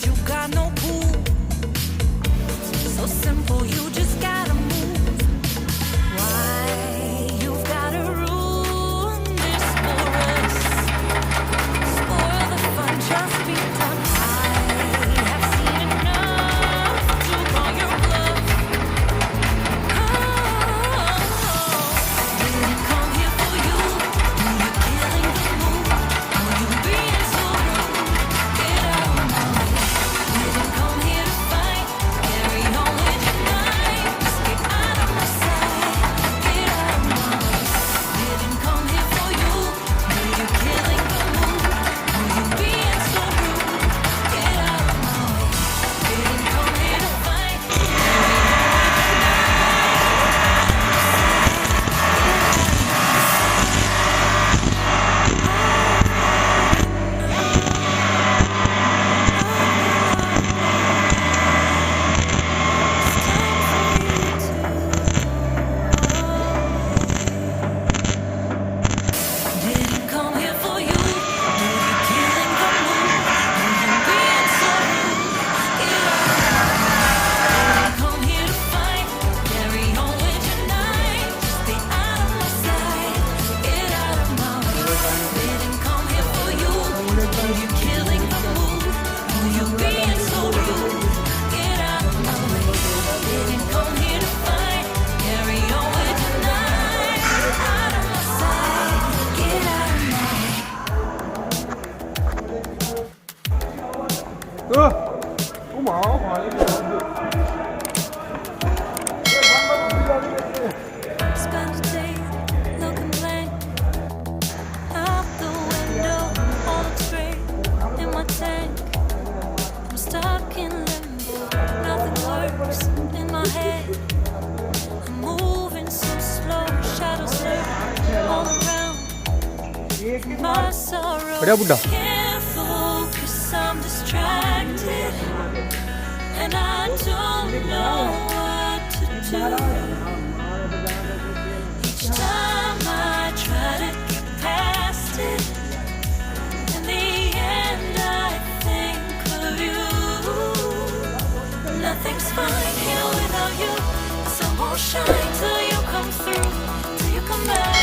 you got no cool. So simple, you just gotta move. Why you've gotta ruin this for us? Spoil the fun, just be done. I have seen enough to call your bluff. Didn't come here for you. You're killing the mood. You being so rude. Get out of my way. Didn't come here to fight. Carry on with your night. Just get out of my sight. Get out of my way. Didn't come here for you. You're killing the mood. You being so rude. Get out of my way. Didn't come here to fight. Didn't come here for you. You're killing the mood. You're being so rude. Get out of my way. Didn't come here to fight. Carry on with your night. Just be out of my sight. Get out of my way. Didn't come here for you. You're killing the mood. You're being so rude. Get out of my way. Didn't come here to fight. Carry on with your night. Out of my sight. Get out of my way. Cũng mở hỏi Spend a day looking blank out the window, all looks great in my tank. I'm stuck in limbo, nothing works in my head. I'm moving so slow, shadows lurk all around. My sorrow Bedah, Bunda. can't focus, I'm distracted, and I don't know what to do. Each time I try to get past it, in the end I think of you. Nothing's fine here without you. The sun won't shine till you come through, till you come back.